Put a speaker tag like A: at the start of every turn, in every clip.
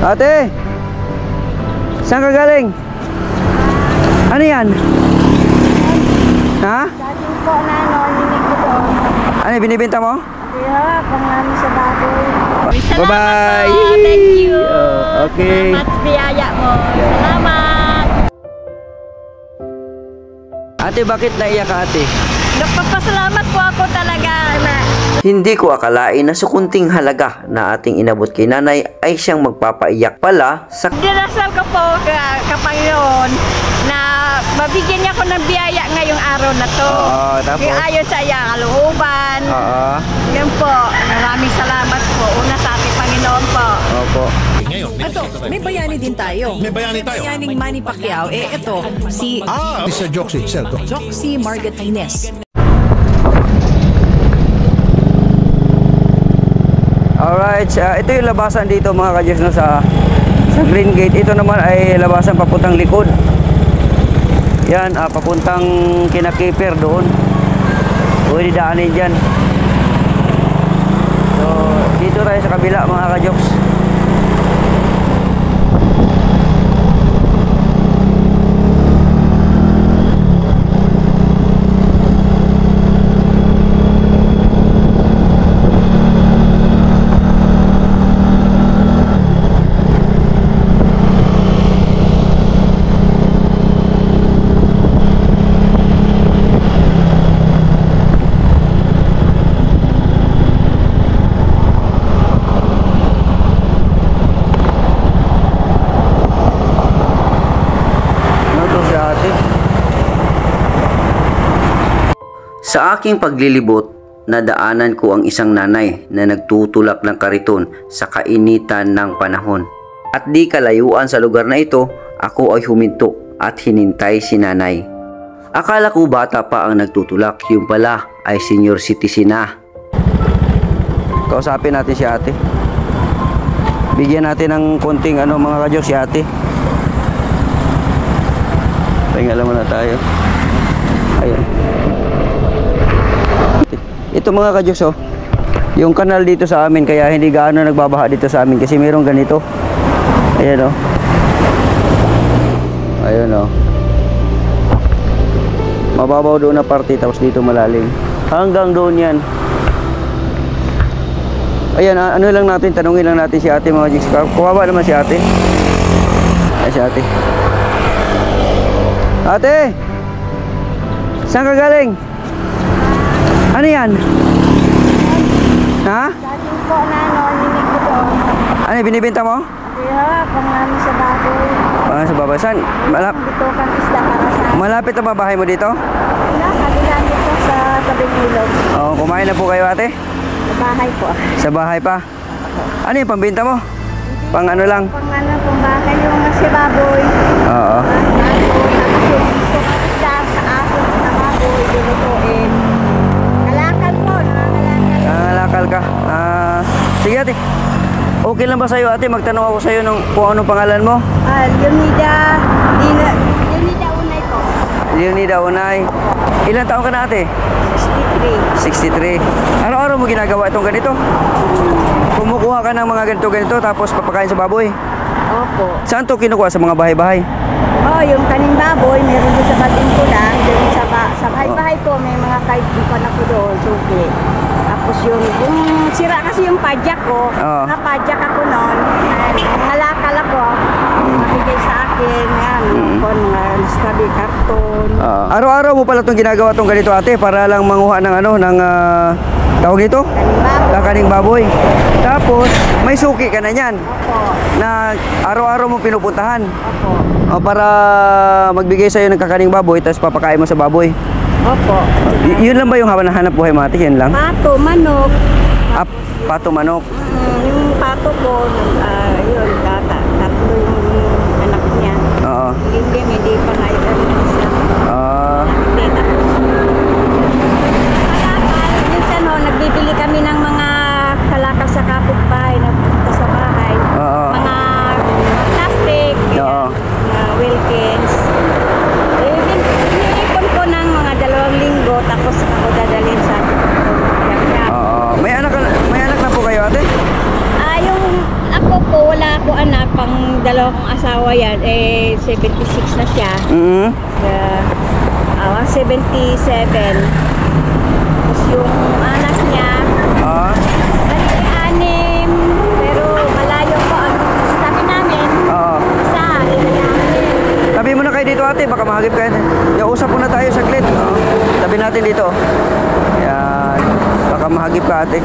A: Ate, saan ka galing? Ano yan? Ha?
B: Dating po na narinig ko doon.
A: Ano, binibenta mo?
B: Kaya, pang namin sa baboy.
A: Bye-bye!
B: Thank you!
A: Okay.
B: Salamat sa biyaya mo. Salamat!
A: Ate, bakit naiyak ka, ate?
B: Nagpapasalamat po ako talaga.
A: Hindi ko akalain na sa kunting halaga na ating inabot kay nanay ay siyang magpapaiyak pala sa...
B: Dinasal ko po Panginoon na mabigyan niya ako ng biyaya ngayong araw na to.
A: Oo, tapos?
B: Ayon sa iya, kalooban.
A: Oo.
B: Yan po. Maraming salamat po. Una sa ating Panginoon po.
A: Opo.
C: Ito, may bayani din tayo.
D: May bayani tayo.
C: Bayaning Manny Pacquiao. Ito, si
D: Mr. Joxy, sir.
C: Joxy Margatines.
A: Alright, ito yung labasan dito mga ka-Diyos, no, sa Green Gate. Ito naman ay labasan papuntang likod. Yan, papuntang kinakiper doon. Pwede daanin dyan. So, dito tayo sa kabila mga ka-Diyos. Sa aking paglilibot, nadaanan ko ang isang nanay na nagtutulak ng kariton sa kainitan ng panahon. At di kalayuan sa lugar na ito, ako ay huminto at hinintay si nanay. Akala ko bata pa ang nagtutulak, yung pala ay senior citizen na. Kausapin natin si ate. Bigyan natin ng konting mga ka-Diyos si ate. Tingala muna tayo. Ayun. Ito mga ka-Diyos, oh, yung kanal dito sa amin, kaya hindi gaano nagbabaha dito sa amin kasi mayroong ganito. Ayan, oh. Ayun, oh. Mababaw doon na parte, tapos dito malalim. Hanggang doon yan. Ayan, ano lang natin, tanungin lang natin si ate mga Diyos. Kuwawa naman si ate. Ay, si ate. Ate! Saan ka galing? Ano yan? Ha?
B: Dating po na narinig ko doon.
A: Ano, binibenta mo?
B: Kaya, pang namin sa baboy.
A: Sa baba. Saan?
B: Dito kang isda para sa...
A: Malapit ang babahay mo dito?
B: Wala, kabila dito sa tabing ilog.
A: Oo, kumain na po kayo ate?
B: Sa bahay po.
A: Sa bahay pa? Ano yung pambinta mo? Pang ano lang?
B: Pang bahay yung si baboy.
A: Oo.
B: Sa aso sa baboy, dinutuin. Kalakal po, nangangalakal.
A: Nangalakal ka. Sige ate. Okay lang ba sa'yo ate? Magtanong ako sa'yo kung anong pangalan mo?
B: Leonida Unay po.
A: Leonida Unay. Ilan taon ka na ate?
B: 63.
A: 63. Araw-araw mo ginagawa itong ganito? Kumukuha ka ng mga ganito-ganito tapos papakain sa baboy?
B: Opo.
A: Saan to kinukuha? Sa mga bahay-bahay?
B: Oh, yung kaning baboy, meron doon sa bating ko lang. Sa bahay-bahay ko, may mga kaibigan ako doon, suki. Tapos yung sira kasi yung padyak ko, mga padyak ako noon, ngalakal ako, nabigay sa akin, mga stabi karton.
A: Araw-araw mo pala itong ginagawa itong ganito ate para lang manguha ng tawag dito? Kakaning baboy. Tapos, may suki ka na yan.
B: Opo.
A: Na araw-araw mo pinupuntahan.
B: Opo.
A: Para magbigay sa'yo ng kakaning baboy, tapos papakain mo sa baboy.
B: Opo.
A: Yun lang ba yung hanap buhay mo ate? Yan lang?
B: Pato, manok.
A: Pato, manok.
B: Yung pato ko, yun, tatlo yung anak niya.
A: Oo.
B: Hindi pa na ito. Minsan nagbibili kami ng mga kalakal sa kapitbahay na punta sa bahay. Mga plastic, Wilkins. Iniipon ko ng mga 2 linggo tapos ako dadalhin sa
A: may anak na po kayo ate?
B: yung ako po pang dalawa kong asawa yan, 76 na siya. 77. Tapos yung anak niya, anim, pero malayo po ang tabi namin. Isa,
A: Tabi muna kayo dito ate, baka mahagip kayo. Usap muna tayo saglit. Tabi natin dito. Ayan, baka mahagip ka ate.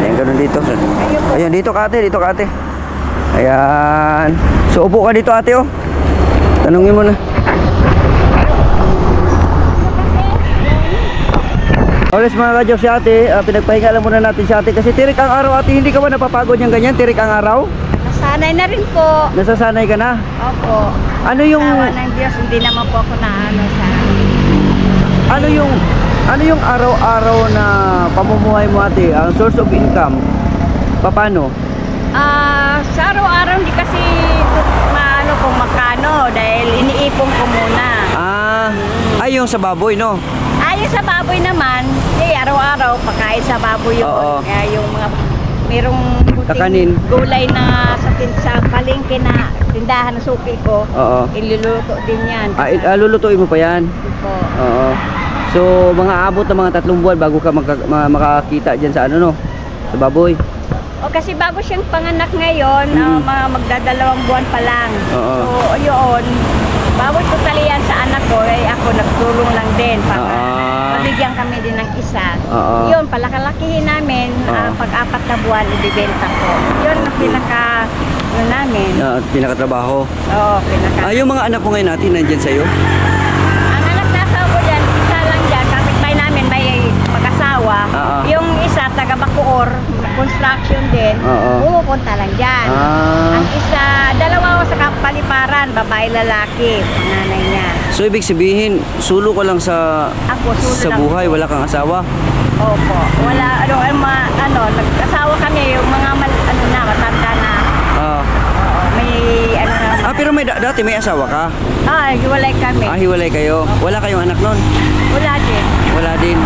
A: Ayan, ganun dito. Ayan, dito ka ate, Ayan. So, upo ka dito ate, Tanungin mo na. Oras mga kadyo si ate, pinagpahinga lang muna natin si ate kasi tirik ang araw ate, hindi ka ba napapagod yung ganyan, tirik ang araw?
B: nasanay na rin po.
A: Nasasanay ka na?
B: Opo.
A: Ano yung...
B: Awa ng Diyos, hindi naman po ako naano sa...
A: Ano yung araw-araw na pamumuhay mo ate, ang source of income? Paano?
B: Sa araw-araw hindi kasi maano kung magkano dahil iniipon ko muna.
A: Ay yung sa baboy, no?
B: Yung sa baboy naman, araw-araw pagkain sa baboy yun.
A: Oo.
B: Kaya yung mga merong
A: Kakanin.
B: gulay na sa palengke na tindahan ng suki ko, iluluto din yan.
A: Lulutuin mo pa yan?
B: Po.
A: Oo. So, mga abot na mga 3 buwan bago ka makakita dyan sa ano, no? Sa baboy.
B: Kasi bago siyang panganak ngayon, mga magdadalawang buwan pa lang. So, yun, bawat totally yan sa anak ko, ako nagtulong lang din para mabigyan kami din ng isa. Yun, palakalakihin namin, pag-4 na buwan, ibibenta ko. Yun ang namin.
A: Pinakatrabaho?
B: Oo,
A: yung mga anak mo ngayon natin, nandyan sa'yo?
B: Ang anak na asawa ko dyan, isa lang dyan, kapitbahay namin, may mag-asawa. Yung isa, taga Bacoor, construction din, pupunta lang dyan. Ang isa, dalawa sa Paliparan, babae lalaki, panganay niya.
A: So ibig sabihin, sulo ka lang sa buhay, wala kang asawa?
B: Opo, wala, nag-asawa kami, yung mga matanda na. May na.
A: Pero dati may asawa ka?
B: Hiwalay kami.
A: Hiwalay kayo? Wala kayong anak nun?
B: Wala din.
A: Wala din?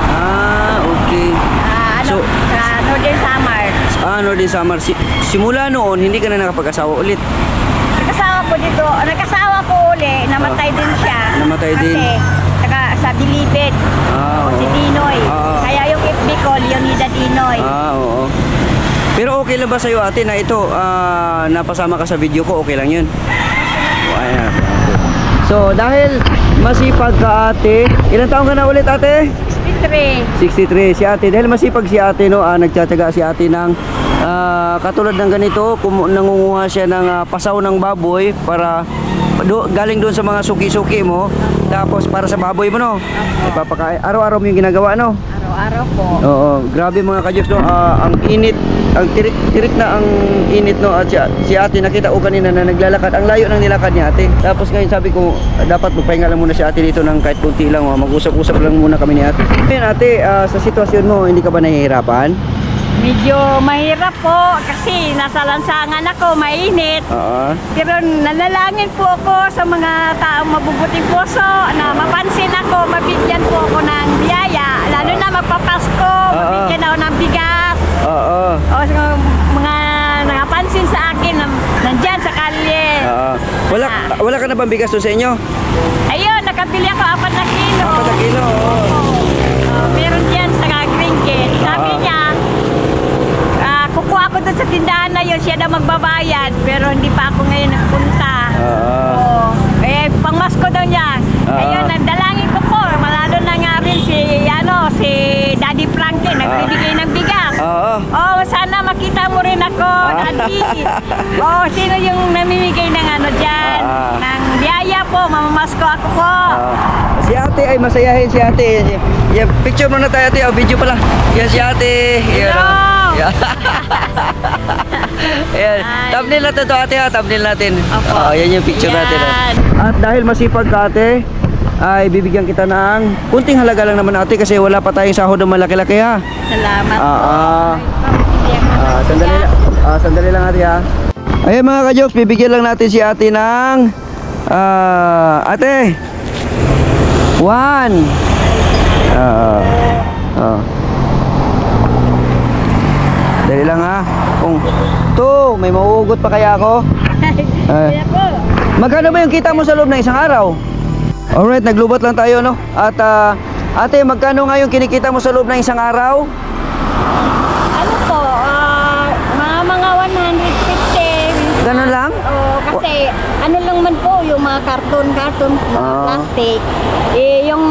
A: Okay.
B: Northern Samar.
A: Northern Samar. Simula noon, hindi ka na nakapag-asawa ulit?
B: Nagkasawa ko uli, namatay din siya.
A: Namatay din?
B: Kasi sa Bilibid. Si Dinoy. Kaya yung FB ko, Leonida Dinoy.
A: Oo. Pero okay lang ba sa'yo ate na ito, napasama ka sa video ko, okay lang yun? Ayan. So dahil masipag ka ate, ilang taon ka na ulit ate? 63 si ate. Dahil masipag si ate, no, nagtsatsaga si ate ng katulad ng ganito, nangunguha siya ng pasaw ng baboy para galing doon sa mga suki-suki mo, tapos para sa baboy mo, no? Ipapakain. Araw-araw mo yung ginagawa, no?
B: Araw-araw po.
A: Oo, grabe mga kadyos, no? Ang init, ang tirik na ang init, no? At si ate, nakita ko kanina na naglalakad, ang layo ng nilakad niya ate. Tapos ngayon sabi ko, dapat magpahinga lang muna si ate dito ng kahit kunti lang, mag-usap-usap lang muna kami ni ate. Ngayon ate, sa sitwasyon mo, hindi ka ba nahihirapan?
B: Medyo mahirap po kasi nasa lansangan ako, mainit. Pero nanalangin po ako sa mga taong mabubuting puso na mapansin ako, mabigyan po ako ng biyaya. Lalo na magpapasko, mabigyan ako ng bigas. O mga nakapansin sa akin, nandyan sa kalye.
A: Wala ka na bang bigas doon sa inyo?
B: Ayun, nakabili ako 4 na kilo.
A: 4 na kilo,
B: meron dyan sa Green Gate. Sabi niya, kukuha ako doon sa tindahan na yun, siya na magbabayad, pero hindi pa ako ngayon nagpunta. Pangmasko daw niya. Ayun, nagdalangin ko po, malalo na nga rin si Daddy Frankie, nagbibigay ng bigas. Sana makita mo rin ako, Daddy. Sino yung namimigay ng dyan, ng biyaya po, mamamasko ako po.
A: Si ate ay masayahin si ate. Picture muna tayo ate, video pala. Yan si ate. Ayan. Thumbnail natin to ate ha, thumbnail natin. Yan yung picture natin. At dahil masipag ka ate, ay bibigyan kita ng kunting halaga lang naman ate kasi wala pa tayong sahod na malaki-laki ha.
B: Salamat
A: po. Sandali lang ate ha. Ayan mga ka-jokes, bibigyan lang natin si ate ng ate 1 dali lang ha. Kung 2, may mauugot pa kaya ako?
B: Kaya po.
A: Magkano ba yung kita mo sa loob ng isang araw? Alright, naglubat lang tayo, no? At ate, magkano nga yung kinikita mo sa loob ng isang araw?
B: Ano po, mga 150.
A: Ganun lang?
B: Kasi ano lang man po, yung mga karton, mga plastic. Yung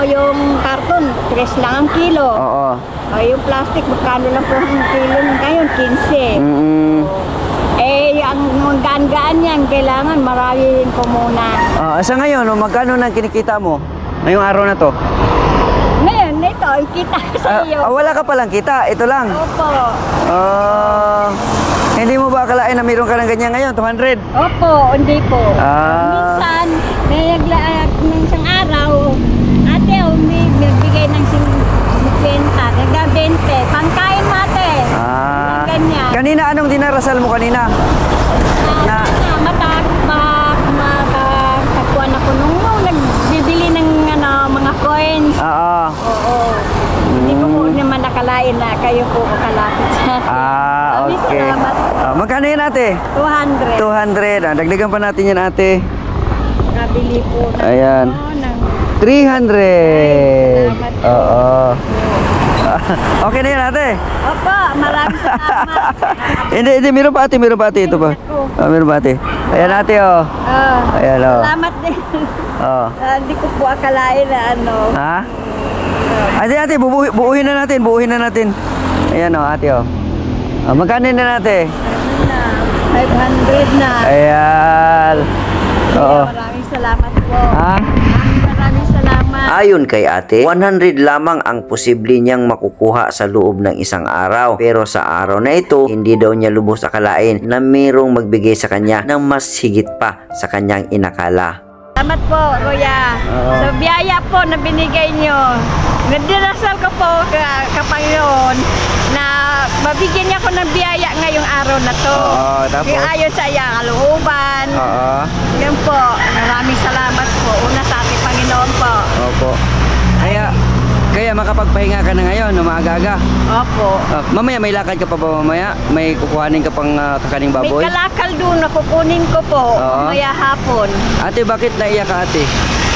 B: yung karton, 3 lang ang kilo.
A: Oo.
B: Yung plastic, magkano lang po ang kilo ngayon, 15. Ang gaan-gaan yan, kailangan marahin po muna.
A: Sa ngayon, magkano nang kinikita mo ngayong araw na to?
B: Ngayon, ito, ang kita ko sa iyo.
A: Wala ka palang kita, ito lang.
B: Opo.
A: Hindi mo ba akalain na mayroon ka ng ganyan ngayon, 200?
B: Opo, hindi po. Minsan, may isang araw, ate, may bigay ng 50, nagda-20, pangkain mate. Ganyan.
A: Kanina, anong dinarasal mo kanina?
B: Matagpuan ako nung nagbibili ng mga coins. Oo. Hindi ko po naman nakalain na kayo po kalapit sa atin.
A: Okay.
B: Salamat.
A: Magkano yan ate?
B: 200.
A: 200. Dagdagan pa natin yan ate.
B: Nakabili po ng
A: Ayan. 300. Oo. Okay na yan ate.
B: Opo, maraming salamat.
A: Hindi, meron pa ate, ito pa. Meron pa ate. Ayan ate Ayan
B: Salamat din. Hindi ko po akalain na
A: Ha? Ate, buuhin na natin. Ayan ate magkano na ate?
B: 500 na.
A: Ayan.
B: Maraming salamat po.
A: Ha?
B: Maraming salamat.
A: Ayon kay ate, 100 lamang ang posible niyang makukuha sa loob ng isang araw. Pero sa araw na ito, hindi daw niya lubos akalain na mayroong magbigay sa kanya ng mas higit pa sa kanyang inakala.
B: Salamat po, Kuya. Sa biyaya po na binigay niyo. Nagdarasal ko po Panginoon na mabigyan niya ako ng biyaya ngayong araw na to.
A: Tapos?
B: Ayon sa iyang kalooban. Yan po. Maraming salamat po. Una sa ating Panginoon po.
A: Opo. Kaya makapagpahinga ka na ngayon, maaga-aga.
B: Opo.
A: Mamaya may lakad ka pa ba mamaya? May kukuhanin ka pang kakaning baboy?
B: May kalakal doon na kukunin ko po. Mamaya hapon.
A: Ate, bakit naiyak ka ate?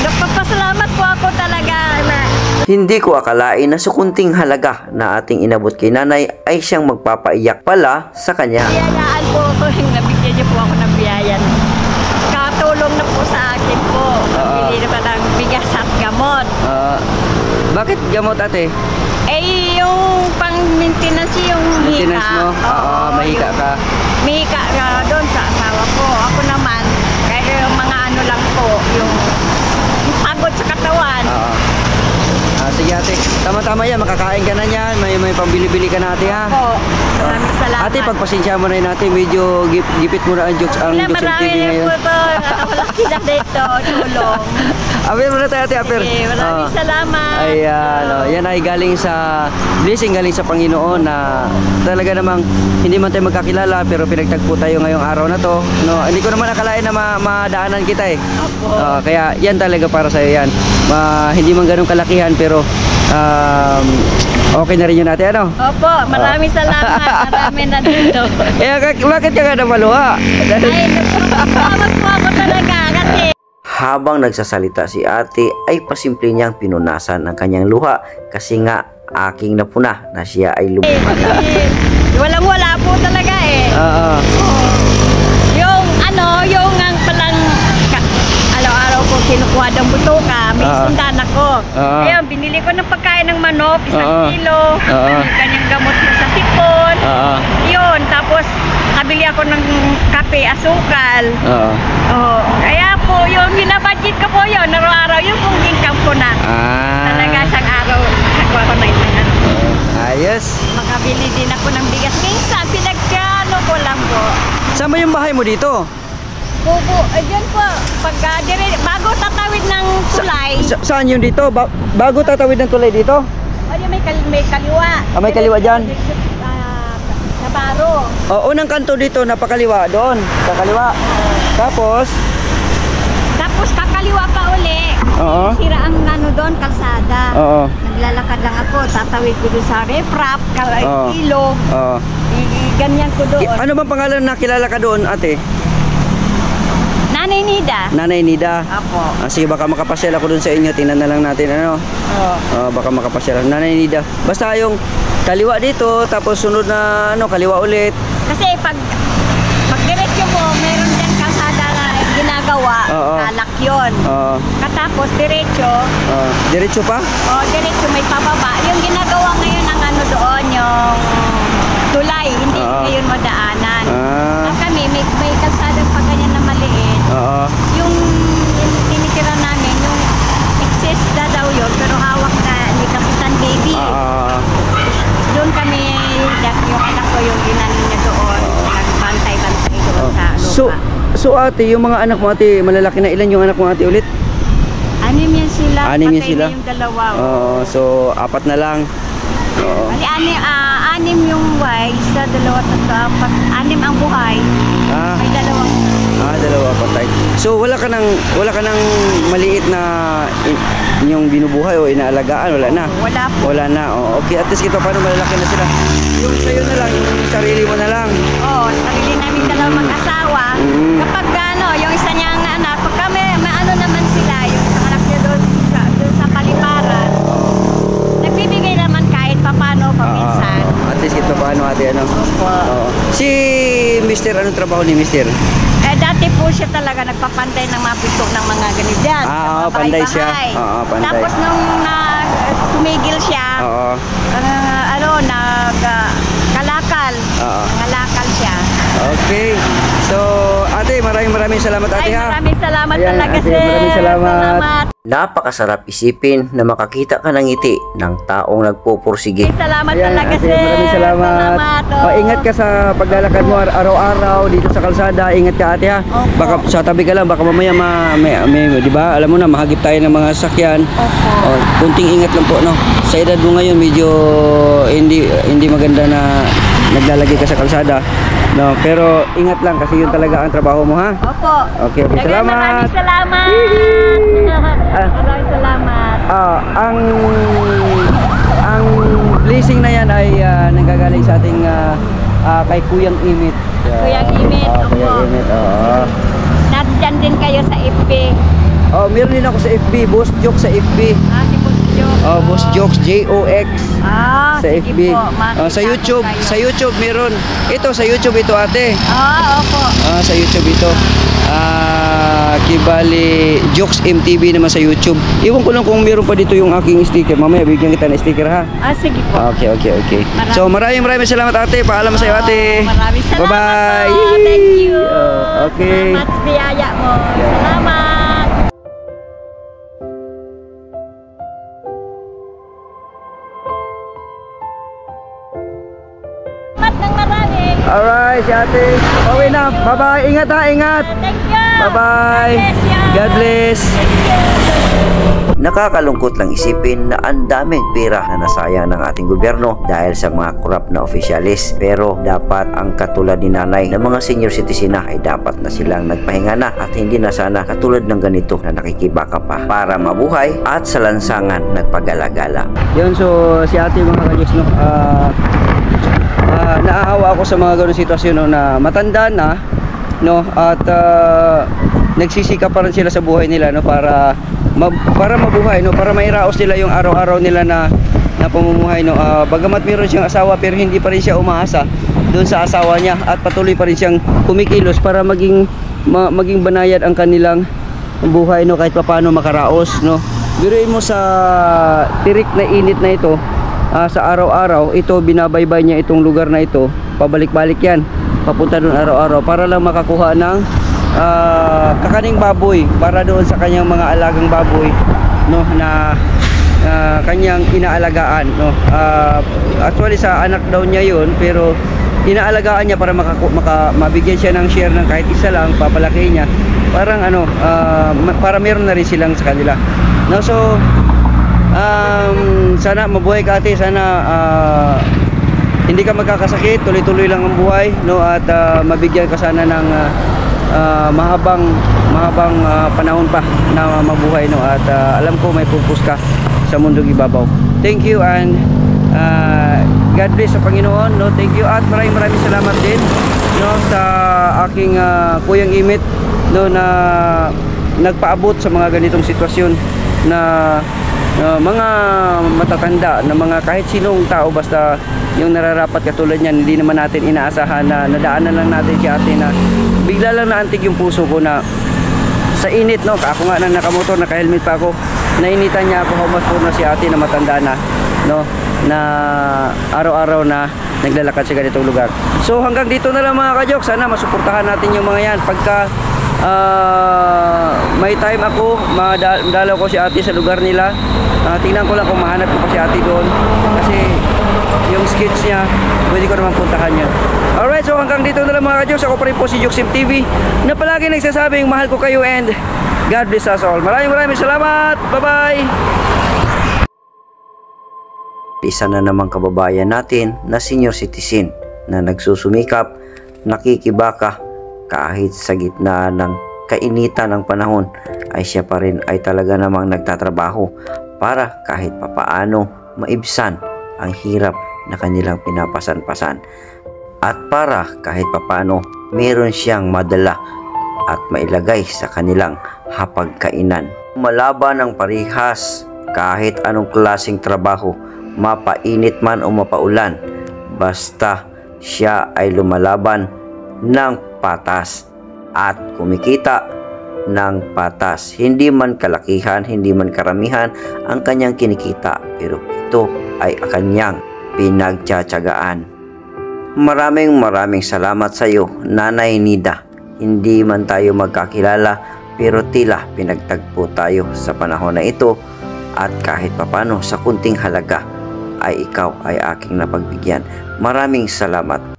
B: Nagpapasalamat po ako talaga na
A: hindi ko akalain na sukunting halaga na ating inabot kay nanay ay siyang magpapaiyak pala sa kanya.
B: biyayaan po ako. Nabigyan niyo po ako ng biyayan. Katulong na po sa akin po. Bili naman ng bigas at gamot.
A: Bakit gamot ate?
B: Yung pang-maintenance yung hika.
A: Maintenance mo? Mahika ka.
B: Mahika ka doon sa asawa ko. Ako naman, kaya yung mga lang po, yung pagod sa katawan.
A: Sige ate, tama-tama yan, makakain ka na yan, may pambili-bili ka na ate ha.
B: Maraming salamat.
A: Ate, pagpasensya mo na yun natin, medyo gipit mo na ang jokes TV ngayon.
B: Marami po ito, wala sila dito, tulong.
A: Aper muna tayo ate, aper.
B: Maraming salamat.
A: Ayan, yan ay galing sa blessing, galing sa Panginoon na talaga namang hindi man tayo magkakilala pero pinagtagpo tayo ngayong araw na to. No, hindi ko naman akalain na madaanan kita eh. Kaya yan talaga para sa iyo yan. Hindi man ganun kalakihan pero okay na rin yun natin ano?
B: Opo, maraming salamat. Marami na dito.
A: Bakit ka na maluha?
B: Nagpapasalamat po ako talaga kasi
A: habang nagsasalita si ate ay pasimple niyang pinunasan ang kanyang luha kasi nga aking napuna na siya ay lumipad.
B: Walang-wala po talaga eh. Yung ang palang araw-araw ko kinukuha ng butuka, may sundan ako. Ayun, binili ko ng pagkain ng manok, 1 kilo, kanyang gamot ko sa sipon. Yun, tapos nabili ako ng kape, asukal. Kaya po, yung binabudget ko po yun, araw-araw, yung pong income ko na. Talaga isang araw, nakuha ko na isang ano.
A: Ayos.
B: Makabili din ako ng bigas. Minsan, pinagkano ko lang po.
A: Saan ba yung bahay mo dito?
B: Diyan po, bago tatawid ng tulay.
A: Saan yun dito? Bago tatawid ng tulay dito?
B: May kaliwa.
A: May kaliwa dyan?
B: Sa baro.
A: Unang kanto dito, napakaliwa doon. Sa kaliwa. Tapos
B: kakaliwa pa uli. Sira ang doon, kalsada. Naglalakad lang ako, tatawid ko doon sa refrap, ilog. Ganyan ko doon.
A: Ano bang pangalan na kilala ka doon, ate?
B: Nanay Nida.
A: Nanay Nida.
B: Apo.
A: Sige, baka makapasyal ako dun sa inyo. Tingnan na lang natin ano. Baka makapasyal. Nanay Nida. Basta yung kaliwa dito, tapos sunod na ano, kaliwa ulit.
B: Kasi pag diretso mo, meron dyan kalsada na ginagawa. Kalak yun. Katapos diretso.
A: Diretso pa?
B: Diretso may pababa. Yung ginagawa ngayon ng ano doon, yung tulay. Hindi ngayon madaanan. Kami, may kalsadang pa ganyan na maliit. Yung tinitira namin, yung excess na daw yun, pero hawak na ni Kapitan Baby. Doon kami, yung anak ko yung ginanin niya doon, nagbantay-bantay doon sa lupa.
A: So ate, yung mga anak mo ate, malalaki na, ilan yung anak mo ate ulit?
B: Anim yan sila.
A: Anim yan sila?
B: Patay na yung dalawa.
A: So apat na lang.
B: Bali, anim yung wild, sa dalawa, tatlo, apat. Anim ang buhay. May dalawang.
A: Dalawa patay. So wala ka nang maliit na yung binubuhay o inaalagaan, wala na.
B: Wala po.
A: Wala na. Okay, at least ito paano malalaki na sila. Yung sa'yo na lang, yung sarili mo na lang.
B: Sarili namin dalawa mag-asawa. Kapag yung isa niyang anak, pagka may ano naman sila, yung isang anak niya doon sa paliparan, nagbibigay naman kahit papano paminsan.
A: At least ito paano ate, ano? Si Mr. anong trabaho ni Mr.?
B: Dati po siya talaga nagpapantay ng mga pito ng mga ganidyan.
A: Panday siya. Panday.
B: Tapos nung tumigil siya, kalakal. Kalakal siya.
A: Okay. So, ate, maraming salamat ate ha.
B: Maraming salamat talaga
A: ate,
B: sir.
A: Maraming salamat.
D: Napakasarap isipin na makakita ka ng ngiti ng taong nagpupursige.
B: Salamat talaga
A: ate,
B: sir.
A: Maraming salamat. Ingat ka sa paglalakad mo araw-araw dito sa kalsada. Ingat ka ate ha. Baka sa tabi ka lang, baka mamaya may di ba? Alam mo na, mahagip tayo ng mga sakyan. Kunting ingat lang po, no. Sa edad mo ngayon, medyo hindi maganda na naglalagay ka sa kalsada. No, pero ingat lang kasi yun talaga ang trabaho mo ha.
B: Opo.
A: Okay, salamat.
B: Maraming salamat. Maraming salamat.
A: Ang blessing na yan ay nanggagaling sa ating kay Kuyang Imit.
B: Kuyang Imit.
A: Kuyang Imit.
B: Nandiyan din kayo sa FB.
A: Meron din ako sa FB, Boss Jokes sa FB.
B: Si Boss Jokes.
A: Boss Jokes JOX. Sa FB. Sa YouTube, sa YouTube meron. Ito sa YouTube ito ate.
B: Opo.
A: Sa YouTube ito. Kibali Jokes MTV naman sa YouTube. Iwan ko lang kung meron pa dito yung aking sticker. Mamaya bigyan kita ng sticker ha.
B: Sige po.
A: Okay. So maraming salamat ate. Paalam sa iyo ate.
B: Maraming salamat.
A: Bye-bye.
B: Thank you.
A: Okay.
B: Salamat sa biyaya mo. Salamat.
A: Alright, si ate. Pauwi na. Bye-bye. Ingat ha, ingat.
B: Thank you.
A: Bye-bye. God bless.
D: Nakakalungkot lang isipin na ang daming pera na nasayang ng ating gobyerno dahil sa mga korap na opisyalis. Pero dapat ang katulad ni nanay ng mga senior citizen na ay dapat na silang nagpahinga na at hindi na sana katulad ng ganito na nakikibaka pa para mabuhay at sa lansangan nagpagala-gala.
A: Yun, so si ate mga kalyos, no, naaawa ako sa mga ganung sitwasyon, no, na matanda na, no, at nagsisikap pa rin sila sa buhay nila, no, para mabuhay, no, para mairaos nila yung araw-araw nila na pamumuhay, no. Bagamat meron siyang asawa pero hindi pa rin siya umaasa doon sa asawa niya at patuloy pa rin siyang kumikilos para maging banayad ang kanilang buhay, no, kahit papaano makaraos, no. Biruin mo sa tirik na init na ito, sa araw-araw ito, binabaybay niya itong lugar na ito, pabalik-balik yan, papunta doon araw-araw para lang makakuha ng kakaning baboy para doon sa kanyang mga alagang baboy, no, na kanyang inaalagaan, no. Actually sa anak daw niya yun, pero inaalagaan niya para mabigyan siya ng share ng kahit isa lang, papalaki niya, parang para meron na rin silang sa kanila, no. So sana mabuhay ka ate, sana hindi ka magkakasakit, tuloy-tuloy lang ang buhay, no, at mabigyan ka sana ng mahabang panahon pa na mabuhay, no, at alam ko may purpose ka sa mundong ibabaw. Thank you and God bless sa Panginoon, no. Thank you at maraming salamat din, no, sa aking Kuyang Imit no, na nagpaabot sa mga ganitong sitwasyon na mga matatanda, na mga kahit sinong tao, basta yung nararapat katulad niyan, hindi naman natin inaasahan na nadaanan lang natin si ate na bigla lang naantig yung puso ko na sa init, no. Ako nga nang nakamotor, naka-helmet pa ako, nainitan niya ako how much po na si ate na matanda na, no, na araw-araw na naglalakad sa ganitong lugar. So hanggang dito na lang mga kajok, sana masuportahan natin yung mga yan. Pagka may time ako, madalaw ko si ate sa lugar nila. Tingnan ko lang kung mahanap ko pa si ate doon, kasi yung skits niya pwede ko naman puntahan yun. Alright, so hanggang dito na lang mga kajok. Ako pa rin po si Juksim TV na palagi nagsasabing mahal ko kayo and God bless us all. Maraming salamat. Bye bye.
D: Isa na namang kababayan natin na senior citizen na nagsusumikap, nakikibaka kahit sa gitna ng kainitan ng panahon, ay siya pa rin ay talaga namang nagtatrabaho para kahit papaano maibsan ang hirap na kanilang pinapasan-pasan, at para kahit papaano meron siyang madala at mailagay sa kanilang hapagkainan. Malaban ng parihas kahit anong klaseng trabaho, mapainit man o mapaulan, basta siya ay lumalaban ng patas at kumikita ng patas. Hindi man kalakihan, hindi man karamihan ang kanyang kinikita, pero ito ay kanyang pinagtsatsagaan. Maraming salamat sa iyo, Nanay Nida. Hindi man tayo magkakilala, pero tila pinagtagpo tayo sa panahon na ito, at kahit papano sa kunting halaga ay ikaw ay aking napagbigyan. Maraming salamat.